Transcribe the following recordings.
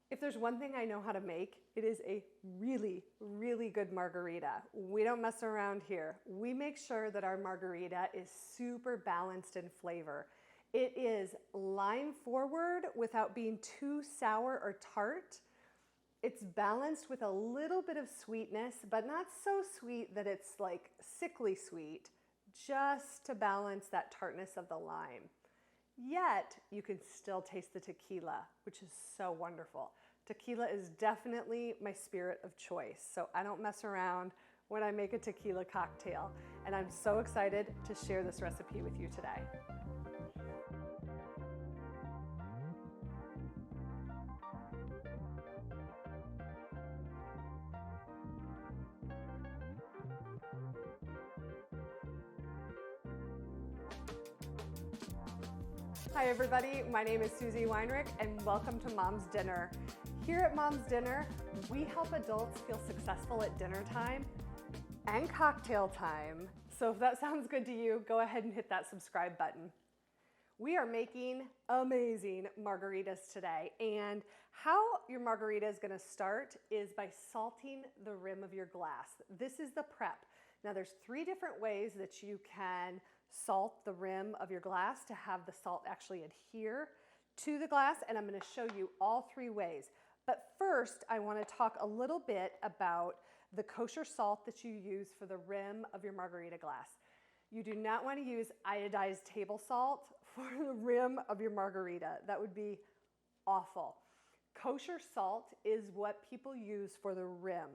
If there's one thing I know how to make, it is a really, really good margarita. We don't mess around here. We make sure that our margarita is super balanced in flavor. It is lime forward without being too sour or tart. It's balanced with a little bit of sweetness, but not so sweet that it's like sickly sweet, just to balance that tartness of the lime. Yet you can still taste the tequila, which is so wonderful. Tequila is definitely my spirit of choice, so I don't mess around when I make a tequila cocktail, and I'm so excited to share this recipe with you today. Hi everybody, my name is Susie Weinrich and welcome to Mom's Dinner. Here at Mom's Dinner, we help adults feel successful at dinner time and cocktail time. So if that sounds good to you, go ahead and hit that subscribe button. We are making amazing margaritas today, and how your margarita is gonna start is by salting the rim of your glass. This is the prep. Now there's 3 different ways that you can salt the rim of your glass to have the salt actually adhere to the glass, and I'm gonna show you all 3 ways. But first, I wanna talk a little bit about the kosher salt that you use for the rim of your margarita glass. You do not want to use iodized table salt for the rim of your margarita. That would be awful. Kosher salt is what people use for the rim.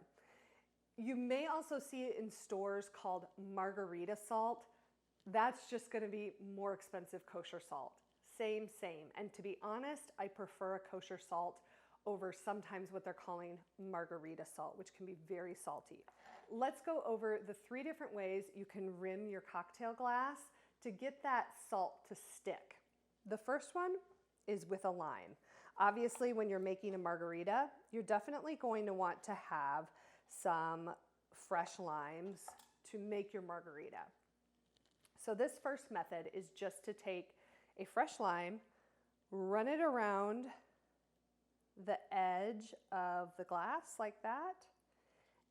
You may also see it in stores called margarita salt. That's just going to be more expensive kosher salt. Same. And to be honest, I prefer a kosher salt over sometimes what they're calling margarita salt, which can be very salty. Let's go over the 3 different ways you can rim your cocktail glass to get that salt to stick. The first one is with a lime. Obviously, when you're making a margarita, you're definitely going to want to have some fresh limes to make your margarita. So this first method is just to take a fresh lime, run it around the edge of the glass like that,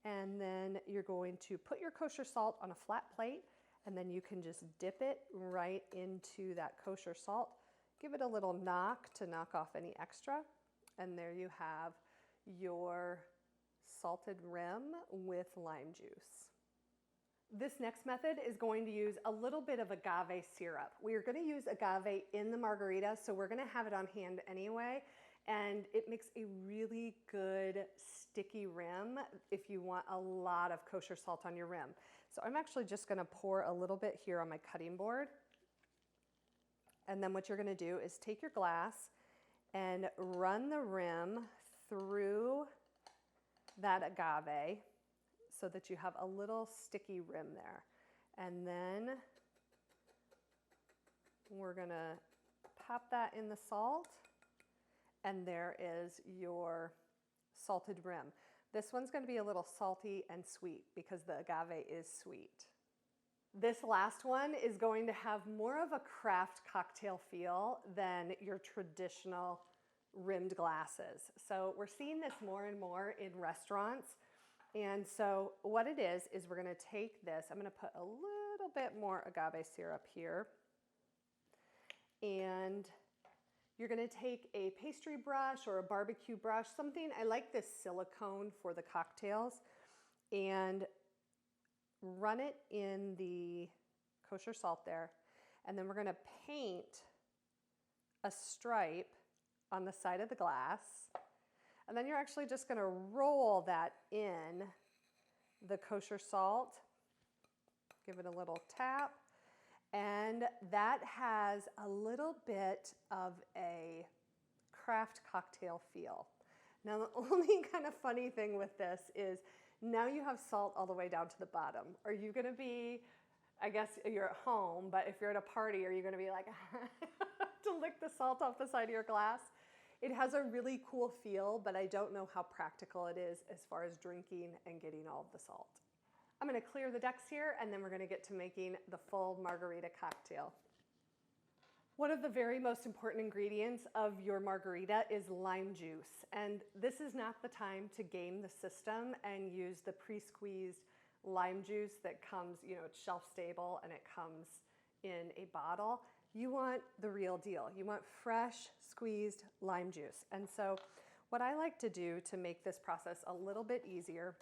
and then you're going to put your kosher salt on a flat plate, and then you can just dip it right into that kosher salt. Give it a little knock to knock off any extra, and there you have your salted rim with lime juice. This next method is going to use a little bit of agave syrup. We are going to use agave in the margarita, so we're going to have it on hand anyway, and it makes a really good sticky rim if you want a lot of kosher salt on your rim. So I'm actually just going to pour a little bit here on my cutting board, and then what you're going to do is take your glass and run the rim through that agave so that you have a little sticky rim there. And then we're gonna pop that in the salt, and there is your salted rim. This one's gonna be a little salty and sweet because the agave is sweet. This last one is going to have more of a craft cocktail feel than your traditional rimmed glasses. So we're seeing this more and more in restaurants. And so what it is we're gonna take this, I'm gonna put a little bit more agave syrup here, and you're gonna take a pastry brush or a barbecue brush, something, I like this silicone for the cocktails, and run it in the kosher salt there. And then we're gonna paint a stripe on the side of the glass. And then you're actually just gonna roll that in the kosher salt, give it a little tap, and that has a little bit of a craft cocktail feel. Now the only kind of funny thing with this is now you have salt all the way down to the bottom. Are you gonna be, I guess you're at home, but if you're at a party, are you gonna be like to lick the salt off the side of your glass? It has a really cool feel, but I don't know how practical it is as far as drinking and getting all of the salt. I'm gonna clear the decks here, and then we're gonna get to making the full margarita cocktail. One of the very most important ingredients of your margarita is lime juice. And this is not the time to game the system and use the pre-squeezed lime juice that comes, it's shelf stable and it comes in a bottle. You want the real deal. You want fresh squeezed lime juice. And so what I like to do to make this process a little bit easier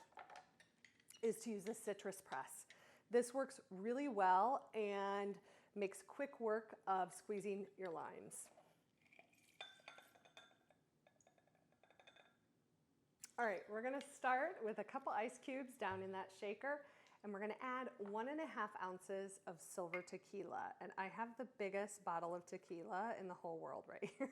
is to use the citrus press. This works really well and makes quick work of squeezing your limes. All right, we're gonna start with a couple ice cubes down in that shaker, and we're gonna add 1.5 ounces of silver tequila. And I have the biggest bottle of tequila in the whole world right here.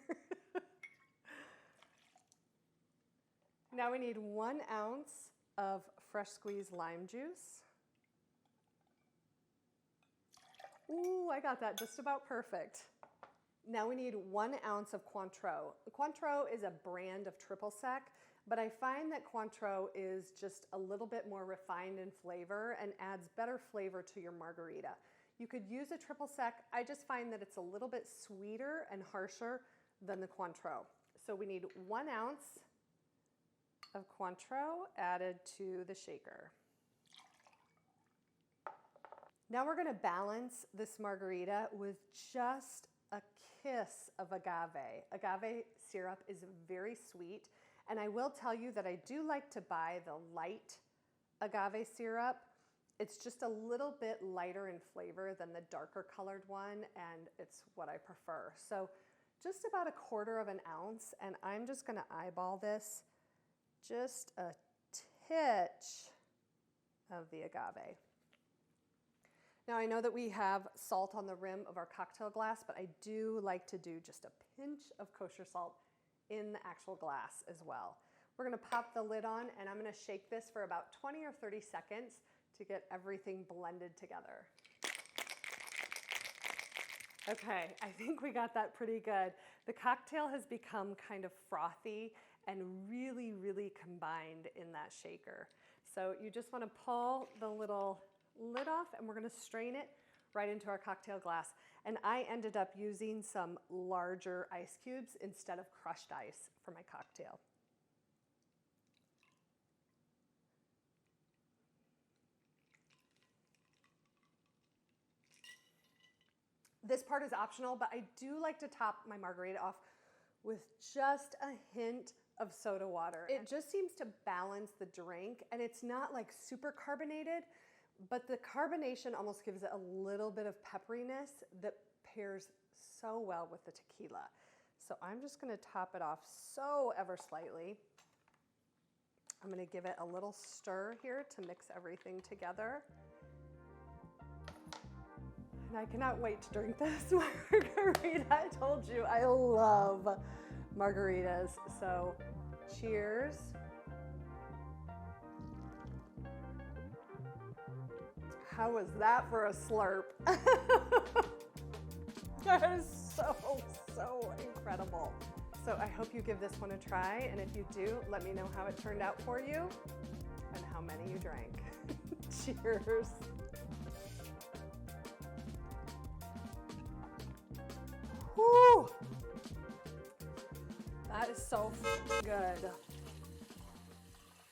Now we need 1 ounce of fresh squeezed lime juice. Ooh, I got that just about perfect. Now we need 1 ounce of Cointreau. Cointreau is a brand of triple sec, but I find that Cointreau is just a little bit more refined in flavor and adds better flavor to your margarita. You could use a triple sec. I just find that it's a little bit sweeter and harsher than the Cointreau. So we need 1 ounce of Cointreau added to the shaker. Now we're gonna balance this margarita with just a kiss of agave. Agave syrup is very sweet, and I will tell you that I do like to buy the light agave syrup. It's just a little bit lighter in flavor than the darker colored one, and it's what I prefer. So just about 1/4 ounce, and I'm just gonna eyeball this, just a titch of the agave. Now I know that we have salt on the rim of our cocktail glass, but I do like to do just a pinch of kosher salt in the actual glass as well. We're gonna pop the lid on, and I'm gonna shake this for about 20 or 30 seconds to get everything blended together. Okay, I think we got that pretty good. The cocktail has become kind of frothy and really, really combined in that shaker. So you just wanna pull the little lid off, and we're gonna strain it right into our cocktail glass. And I ended up using some larger ice cubes instead of crushed ice for my cocktail. This part is optional, but I do like to top my margarita off with just a hint of soda water. It just seems to balance the drink, and it's not like super carbonated, but the carbonation almost gives it a little bit of pepperiness that pairs so well with the tequila. So I'm just gonna top it off so ever slightly. I'm gonna give it a little stir here to mix everything together. And I cannot wait to drink this margarita. I told you I love margaritas. So cheers. How was that for a slurp? That is so incredible. So I hope you give this one a try, and if you do, let me know how it turned out for you and how many you drank. Cheers. Whew. That is so good.